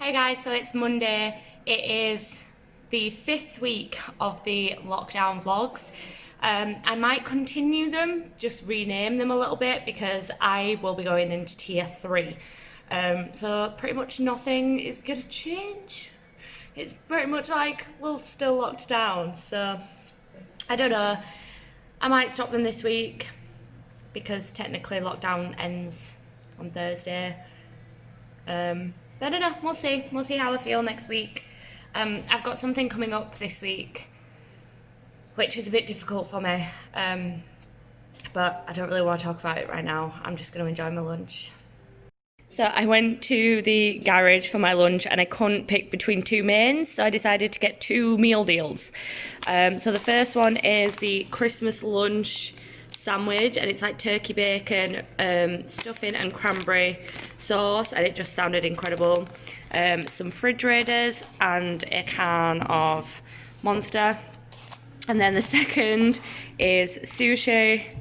Hey guys, so it's Monday. It is the 5th week of the lockdown vlogs. I might continue them, just rename them a little bit because I will be going into tier 3. So pretty much nothing is going to change. It's pretty much like we're still locked down. So I don't know. I might stop them this week because technically lockdown ends on Thursday. But I don't know, we'll see. We'll see how I feel next week. I've got something coming up this week, which is a bit difficult for me. But I don't really want to talk about it right now. I'm just going to enjoy my lunch. So I went to the garage for my lunch and I couldn't pick between two mains, so I decided to get two meal deals. So the first one is the Christmas lunch sandwich, and it's like turkey bacon, stuffing and cranberry sauce, and it just sounded incredible. Some fridge raiders and a can of Monster. And then the second is sushi,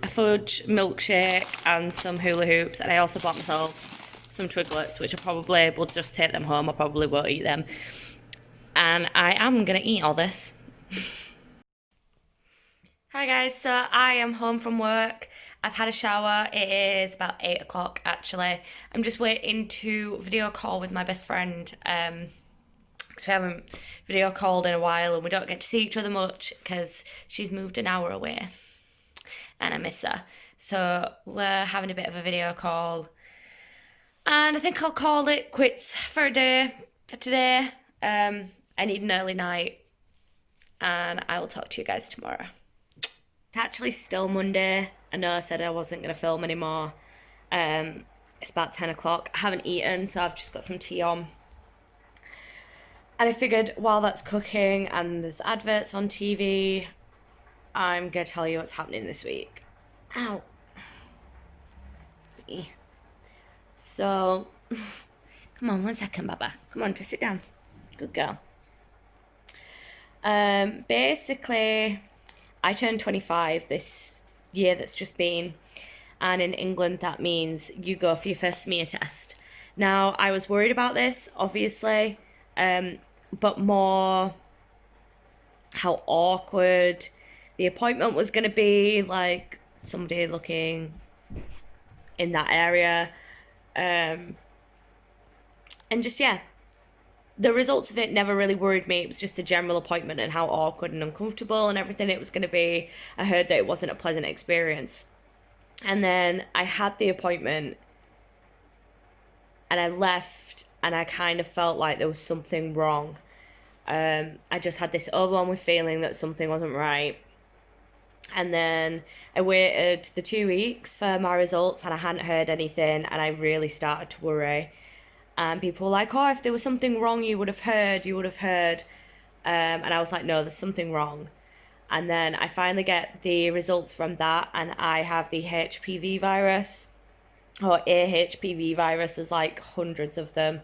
a fudge milkshake and some hula hoops, and I also bought myself some Twiglets, which I probably will just take them home. I probably won't eat them, and I am gonna eat all this. Hi guys, so I am home from work. I've had a shower. It is about 8 o'clock actually. I'm just waiting to video call with my best friend because we haven't video called in a while and we don't get to see each other much because she's moved an hour away and I miss her. So we're having a bit of a video call, and I think I'll call it quits for today. I need an early night, and I will talk to you guys tomorrow. It's actually still Monday. I know I said I wasn't going to film anymore. It's about 10 o'clock. I haven't eaten, so I've just got some tea on. And I figured while that's cooking and there's adverts on TV, I'm going to tell you what's happening this week. Ow. So, come on, 1 second, Baba. Come on, just sit down. Good girl. Basically, I turned 25 this year that's just been, and in England that means you go for your first smear test. Now, I was worried about this, obviously, but more how awkward the appointment was going to be, like somebody looking in that area, and just, yeah, the results of it never really worried me. It was just a general appointment and how awkward and uncomfortable and everything it was going to be. I heard that it wasn't a pleasant experience. And then I had the appointment and I left and I kind of felt like there was something wrong. I just had this overwhelming feeling that something wasn't right. And then I waited the 2 weeks for my results and I hadn't heard anything, and I really started to worry. And people were like, oh, if there was something wrong, you would have heard. And I was like, no, there's something wrong. And then I finally get the results from that, and I have the HPV virus, or AHPV virus. There's like hundreds of them.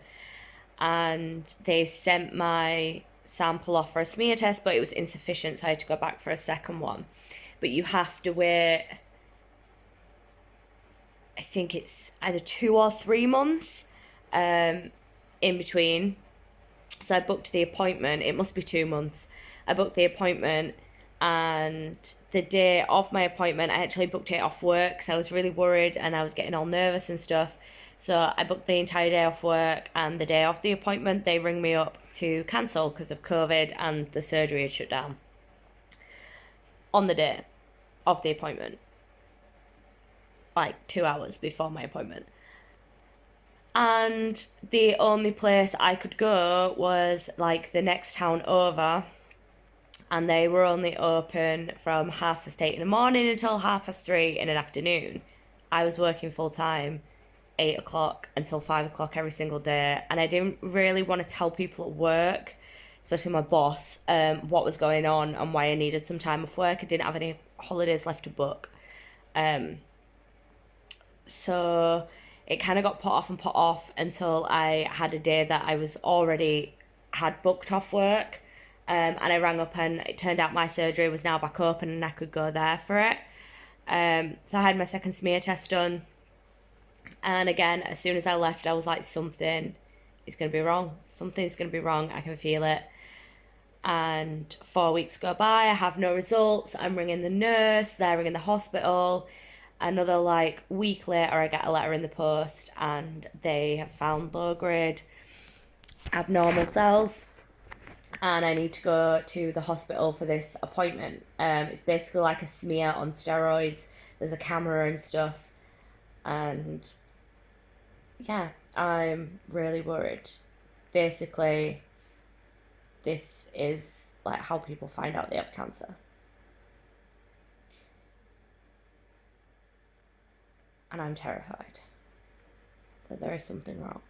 And they sent my sample off for a smear test, but it was insufficient, so I had to go back for a second one. But you have to wait, I think it's either 2 or 3 months in between. So I booked the appointment. It must be 2 months. I booked the appointment, and the day of my appointment I actually booked it off work because I was really worried and I was getting all nervous and stuff. So I booked the entire day off work, and the day of the appointment they ring me up to cancel because of COVID and the surgery had shut down on the day of the appointment, like 2 hours before my appointment. And the only place I could go was like the next town over, and they were only open from 8:30 in the morning until 3:30 in the afternoon. I was working full time, 8 o'clock until 5 o'clock every single day, and I didn't really want to tell people at work, especially my boss, what was going on and why I needed some time off work. I didn't have any holidays left to book. So it kind of got put off until I had a day that I was already had booked off work. And I rang up and it turned out my surgery was now back open and I could go there for it. So I had my second smear test done. And again, as soon as I left, I was like, something it's going to be wrong. Something's going to be wrong. I can feel it. And 4 weeks go by, I have no results. I'm ringing the nurse, they're ringing the hospital. Another like week later, I get a letter in the post and they have found low grade abnormal cells. And I need to go to the hospital for this appointment. It's basically like a smear on steroids. There's a camera and stuff. And yeah, I'm really worried. Basically, this is like how people find out they have cancer. And I'm terrified that there is something wrong.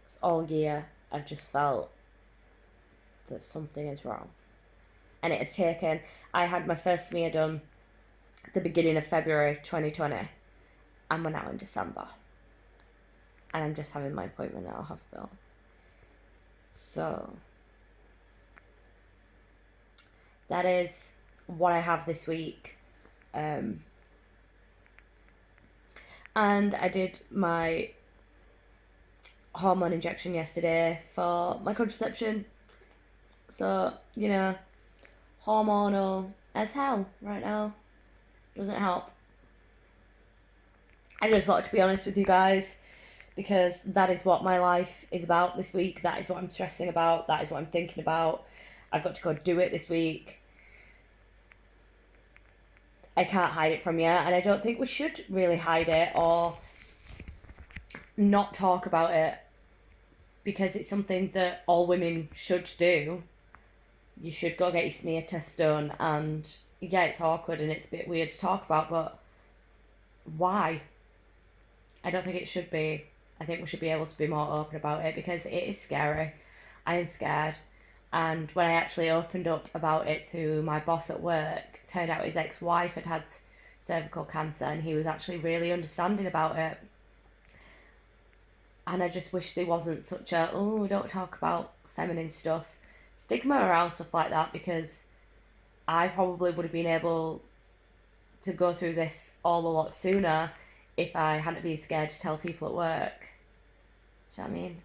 Because all year I've just felt that something is wrong. And it has taken, I had my first smear done at the beginning of February 2020, and we're now in December. And I'm just having my appointment at a hospital. So that is what I have this week. And I did my hormone injection yesterday for my contraception. So, you know, hormonal as hell right now. Doesn't help. I just wanted to be honest with you guys, because that is what my life is about this week. That is what I'm stressing about. That is what I'm thinking about. I've got to go do it this week. I can't hide it from you, and I don't think we should really hide it or not talk about it, because it's something that all women should do. You should go get your smear test done, and yeah, it's awkward and it's a bit weird to talk about, but why? I don't think it should be. I think we should be able to be more open about it, because it is scary. I am scared. And when I actually opened up about it to my boss at work, it turned out his ex-wife had had cervical cancer, and he was actually really understanding about it. And I just wish there wasn't such a, oh, we don't talk about feminine stuff, stigma around stuff like that, because I probably would have been able to go through this all a lot sooner if I hadn't been scared to tell people at work. Do you know what I mean?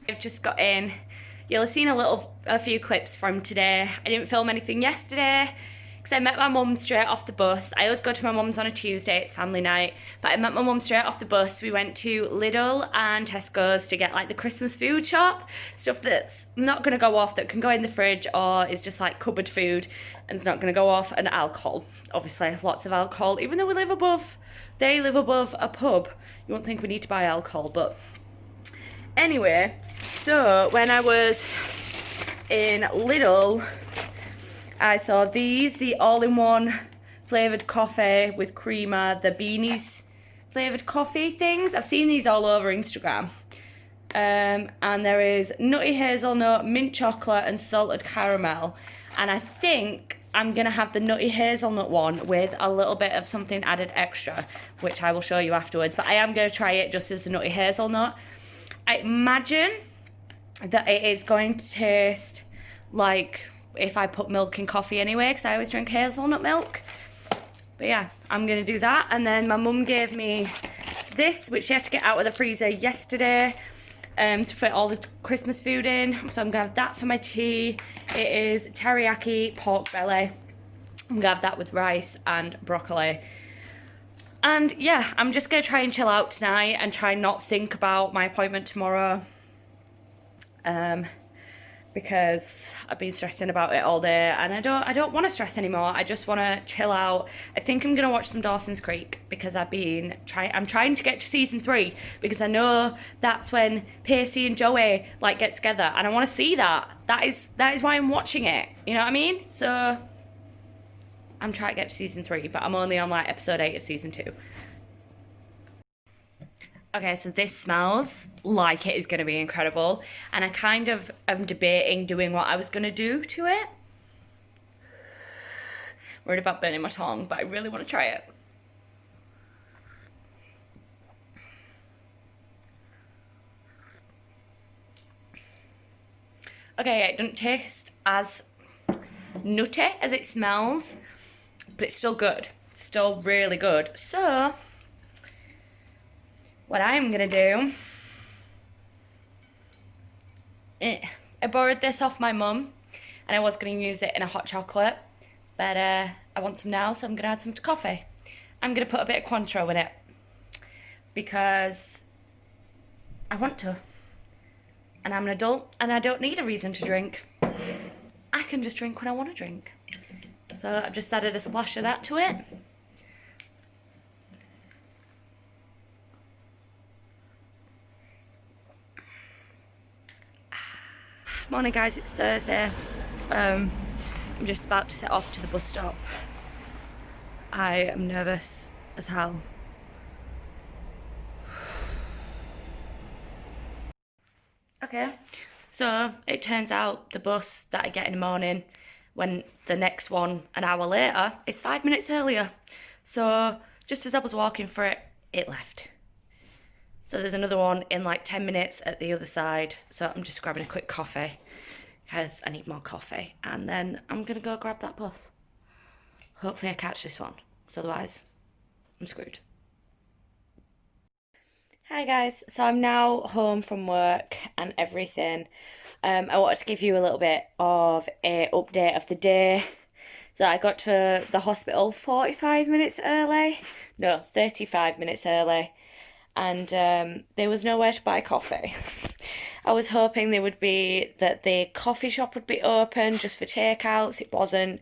I've just got in. You'll have seen a few clips from today. I didn't film anything yesterday because I met my mum straight off the bus. I always go to my mum's on a Tuesday, it's family night, but I met my mum straight off the bus. We went to Lidl and Tesco's to get like the Christmas food shop, stuff that's not going to go off, that can go in the fridge or is just like cupboard food and it's not going to go off, and alcohol. Obviously, lots of alcohol, even though they live above a pub. You won't think we need to buy alcohol, but anyway, so when I was in Lidl, I saw these, the all-in-one flavoured coffee with creamer, the beanies flavoured coffee things. I've seen these all over Instagram. And there is nutty hazelnut, mint chocolate and salted caramel. And I think I'm going to have the nutty hazelnut one with a little bit of something added extra, which I will show you afterwards. But I am going to try it just as the nutty hazelnut. I imagine that it is going to taste like if I put milk in coffee anyway, because I always drink hazelnut milk. But yeah, I'm going to do that. And then my mum gave me this, which she had to get out of the freezer yesterday to fit all the Christmas food in. So I'm going to have that for my tea. It is teriyaki pork belly. I'm going to have that with rice and broccoli. And yeah, I'm just going to try and chill out tonight and try not think about my appointment tomorrow. Because I've been stressing about it all day and I don't want to stress anymore. I just want to chill out. I think I'm going to watch some Dawson's Creek because I'm trying to get to season 3 because I know that's when Pacey and Joey like get together and I want to see that. That is why I'm watching it. You know what I mean? So I'm trying to get to season 3, but I'm only on like episode 8 of season 2. Okay, so this smells like it is going to be incredible. And I kind of am debating doing what I was going to do to it. Worried about burning my tongue, but I really want to try it. Okay, it doesn't taste as nutty as it smells, but it's still good. Still really good. So, what I'm gonna do, I borrowed this off my mum, and I was gonna use it in a hot chocolate, but I want some now, so I'm gonna add some to coffee. I'm gonna put a bit of Cointreau in it, because I want to. And I'm an adult, and I don't need a reason to drink. I can just drink when I want to drink. So I've just added a splash of that to it. Morning guys, it's Thursday. I'm just about to set off to the bus stop. I am nervous as hell. Okay, so it turns out the bus that I get in the morning, when the next one an hour later, is 5 minutes earlier. So just as I was walking for it, it left. So there's another one in like 10 minutes at the other side. So I'm just grabbing a quick coffee because I need more coffee. And then I'm going to go grab that bus. Hopefully I catch this one. So otherwise, I'm screwed. Hi guys, so I'm now home from work and everything. I wanted to give you a little bit of a update of the day. So I got to the hospital 45 minutes early. No, 35 minutes early. And there was nowhere to buy coffee. I was hoping that the coffee shop would be open just for takeouts. It wasn't,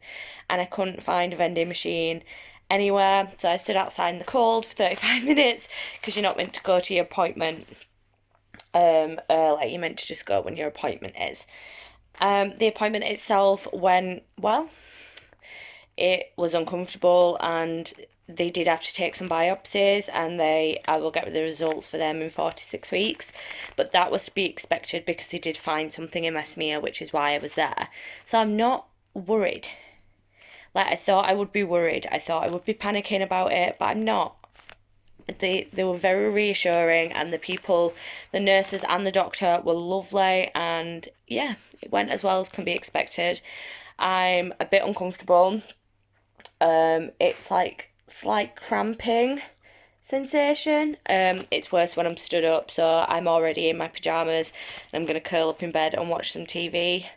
and I couldn't find a vending machine anywhere. So I stood outside in the cold for 35 minutes because you're not meant to go to your appointment early. You're meant to just go when your appointment is. The appointment itself went well. It was uncomfortable, and they did have to take some biopsies, and I will get the results for them in 46 weeks. But that was to be expected because they did find something in my smear, which is why I was there. So I'm not worried. Like, I thought I would be worried. I thought I would be panicking about it, but I'm not. They were very reassuring, and the nurses and the doctor were lovely, and yeah, it went as well as can be expected. I'm a bit uncomfortable. It's like slight cramping sensation. It's worse when I'm stood up, so I'm already in my pajamas and I'm gonna curl up in bed and watch some TV.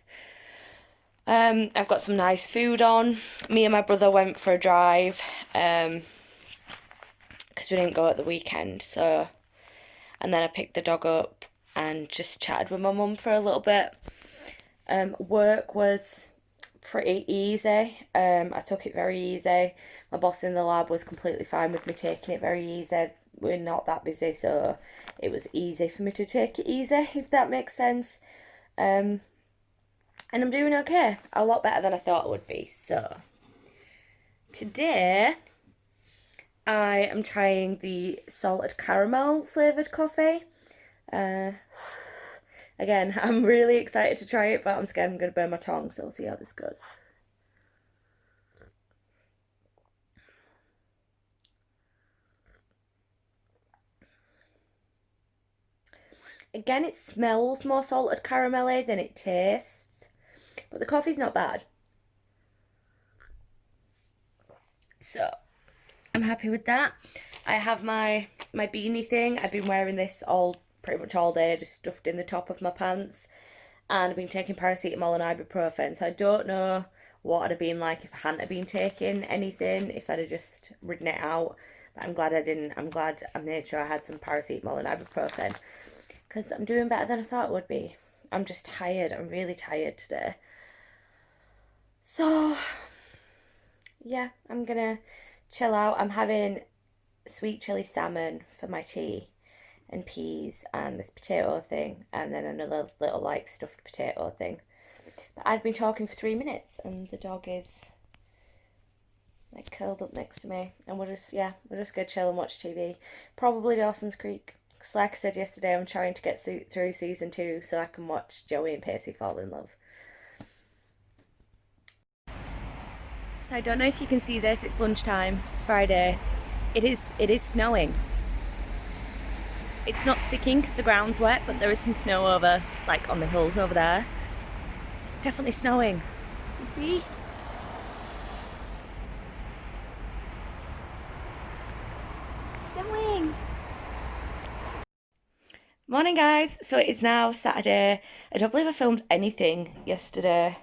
I've got some nice food on. Me and my brother went for a drive because we didn't go at the weekend, so, and then I picked the dog up and just chatted with my mum for a little bit. Work was pretty easy. I took it very easy. My boss in the lab was completely fine with me taking it very easy. We're not that busy, so it was easy for me to take it easy, if that makes sense. And I'm doing okay. A lot better than I thought I would be. So today I am trying the salted caramel flavoured coffee. Again, I'm really excited to try it, but I'm scared I'm going to burn my tongue, so we'll see how this goes. Again, it smells more salted caramelly than it tastes, but the coffee's not bad. So, I'm happy with that. I have my beanie thing. I've been wearing this pretty much all day, just stuffed in the top of my pants, and I've been taking paracetamol and ibuprofen, so I don't know what I'd have been like if I hadn't have been taking anything, if I'd have just ridden it out, but I'm glad I didn't. I'm glad I made sure I had some paracetamol and ibuprofen, because I'm doing better than I thought it would be. I'm just tired. I'm really tired today. So, yeah, I'm gonna chill out. I'm having sweet chili salmon for my tea, and peas and this potato thing, and then another little like stuffed potato thing. But I've been talking for 3 minutes and the dog is like curled up next to me, and we're just gonna chill and watch TV. Probably Dawson's Creek, because like I said yesterday, I'm trying to get through season 2 so I can watch Joey and Pacey fall in love. So I don't know if you can see this, it's lunchtime, it's Friday. It is snowing. It's not sticking because the ground's wet, but there is some snow over, like on the hills over there. definitely snowing. You see? Snowing. Morning guys, so it is now Saturday. I don't believe I filmed anything yesterday,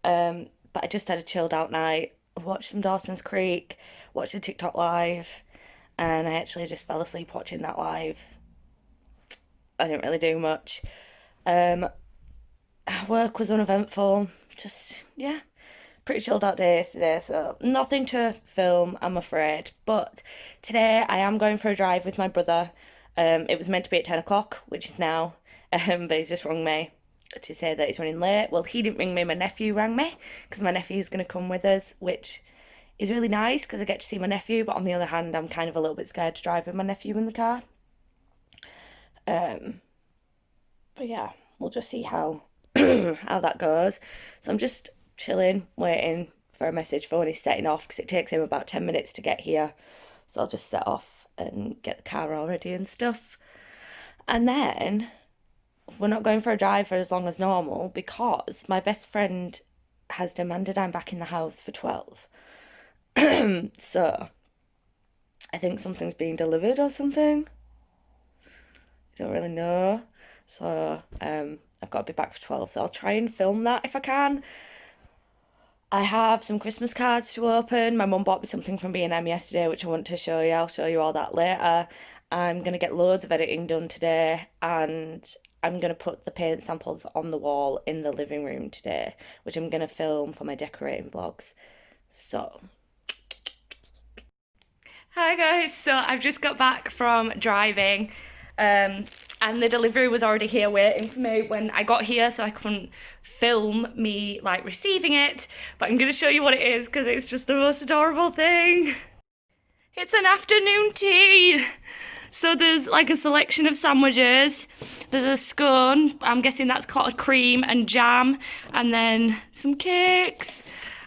but I just had a chilled out night. I watched some Dawson's Creek, watched a TikTok live, and I actually just fell asleep watching that live. I didn't really do much. Work was uneventful, just, yeah, pretty chilled out day yesterday, so nothing to film, I'm afraid. But today I am going for a drive with my brother. It was meant to be at 10 o'clock, which is now, but he's just rung me to say that he's running late. Well, he didn't ring me, my nephew rang me, because my nephew's going to come with us, which is really nice because I get to see my nephew, but on the other hand, I'm kind of a little bit scared to drive with my nephew in the car. But yeah, we'll just see how how that goes. So I'm just chilling, waiting for a message for when he's setting off because it takes him about 10 minutes to get here. So I'll just set off and get the car all ready and stuff. And then we're not going for a drive for as long as normal because my best friend has demanded I'm back in the house for 12. So I think something's being delivered or something. I don't really know. So I've got to be back for 12, so I'll try and film that if I can. I have some Christmas cards to open. My mum bought me something from B&M yesterday, which I want to show you. I'll show you all that later. I'm going to get loads of editing done today, and I'm going to put the paint samples on the wall in the living room today, which I'm going to film for my decorating vlogs. So, hi guys, so I've just got back from driving. And the delivery was already here waiting for me when I got here, so I couldn't film me like receiving it, but I'm gonna show you what it is because it's just the most adorable thing. It's an afternoon tea. So there's like a selection of sandwiches, there's a scone, I'm guessing that's clotted cream and jam, and then some cakes.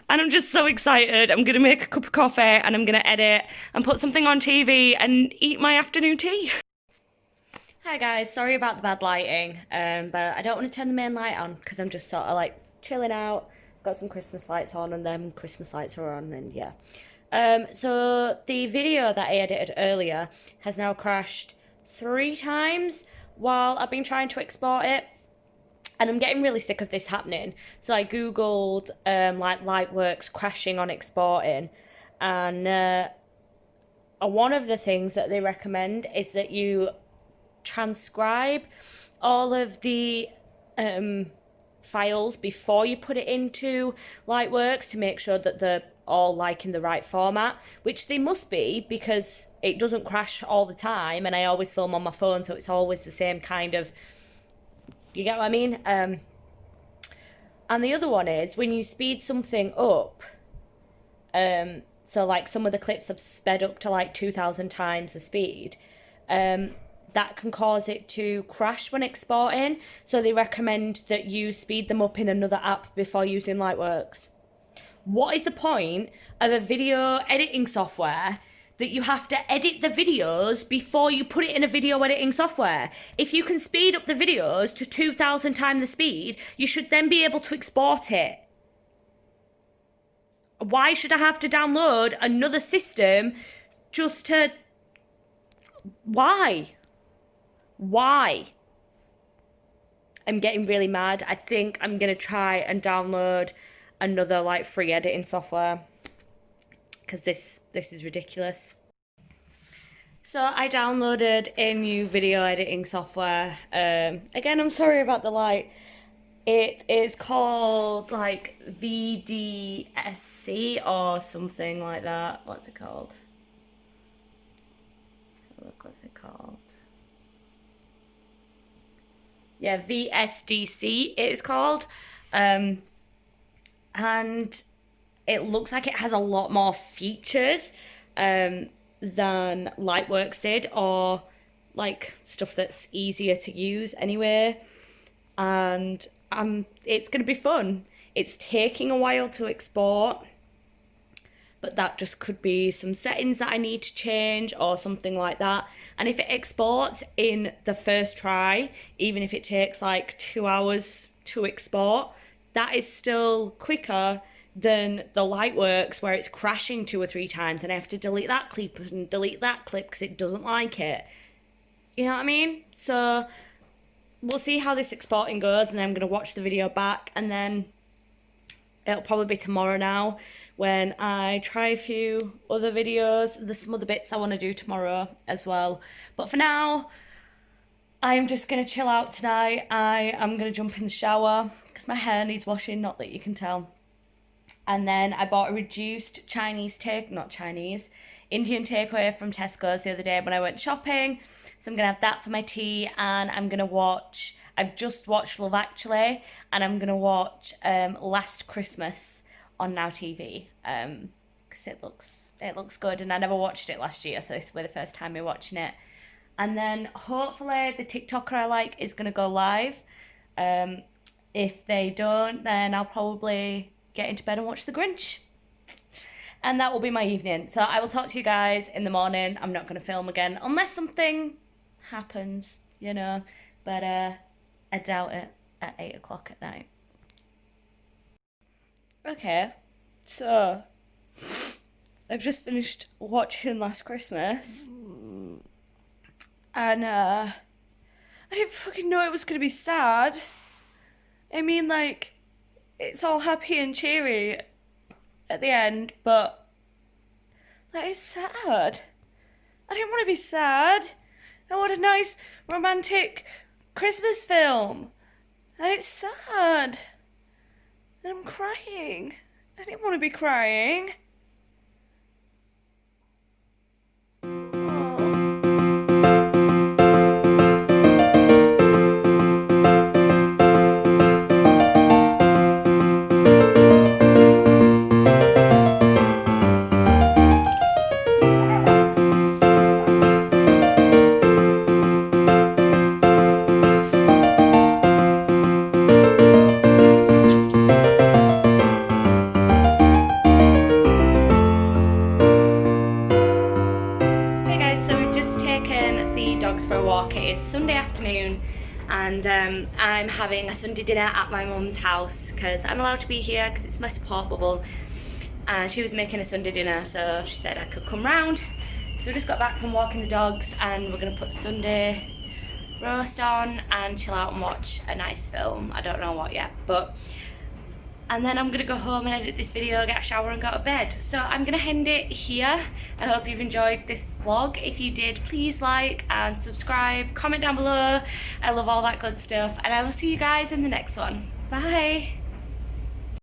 And I'm just so excited. I'm gonna make a cup of coffee and I'm gonna edit and put something on TV and eat my afternoon tea. Hi guys, sorry about the bad lighting, but I don't want to turn the main light on because I'm just sort of like chilling out. Got some Christmas lights on and then Christmas lights are on and yeah. So the video that I edited earlier has now crashed 3 times while I've been trying to export it. And I'm getting really sick of this happening. So I googled like Lightworks crashing on exporting, and one of the things that they recommend is that you transcribe all of the files before you put it into Lightworks to make sure that they're all like in the right format, which they must be because it doesn't crash all the time and I always film on my phone, so it's always the same kind of, you get what I mean? And the other one is when you speed something up, so like some of the clips have sped up to like 2,000 times the speed, that can cause it to crash when exporting. So they recommend that you speed them up in another app before using Lightworks. What is the point of a video editing software that you have to edit the videos before you put it in a video editing software? If you can speed up the videos to 2,000 times the speed, you should then be able to export it. Why should I have to download another system just to... Why? I'm getting really mad. I think I'm gonna try and download another like free editing software because this is ridiculous. So I downloaded a new video editing software. Again, I'm sorry about the light. It is called like VDSC or something like that. What's it called? So look, what's it called? Yeah, VSDC it is called. And it looks like it has a lot more features than Lightworks did, or like stuff that's easier to use anyway. And it's going to be fun. It's taking a while to export, but that just could be some settings that I need to change or something like that. And if it exports in the first try, even if it takes like 2 hours to export, that is still quicker than the Lightworks where it's crashing 2 or 3 times and I have to delete that clip and delete that clip because it doesn't like it. You know what I mean? So we'll see how this exporting goes, and then I'm going to watch the video back, and then it'll probably be tomorrow now when I try a few other videos. There's some other bits I want to do tomorrow as well. But for now, I am just going to chill out tonight. I am going to jump in the shower because my hair needs washing, not that you can tell. And then I bought a reduced Indian takeaway from Tesco's the other day when I went shopping. So I'm going to have that for my tea, and I'm going to watch, I've just watched Love Actually, and I'm going to watch Last Christmas on Now TV, because it looks good, and I never watched it last year, so this will be the first time we're watching it. And then hopefully the TikToker I like is going to go live. If they don't, then I'll probably get into bed and watch The Grinch. And that will be my evening. So I will talk to you guys in the morning. I'm not going to film again unless something happens, you know. But I doubt it at 8 o'clock at night. Okay, so I've just finished watching Last Christmas. And I didn't fucking know it was going to be sad. I mean, like, it's all happy and cheery at the end, but that is sad. I didn't want to be sad. I want a nice romantic Christmas film, and it's sad. And I'm crying. I didn't want to be crying. For a walk. It is Sunday afternoon, and I'm having a Sunday dinner at my mum's house because I'm allowed to be here because it's my support bubble, and she was making a Sunday dinner, so she said I could come round. So we just got back from walking the dogs, and we're going to put Sunday roast on and chill out and watch a nice film. I don't know what yet, and then I'm going to go home and edit this video, get a shower and go to bed. So I'm going to end it here. I hope you've enjoyed this vlog. If you did, please like and subscribe, comment down below. I love all that good stuff, and I will see you guys in the next one. Bye!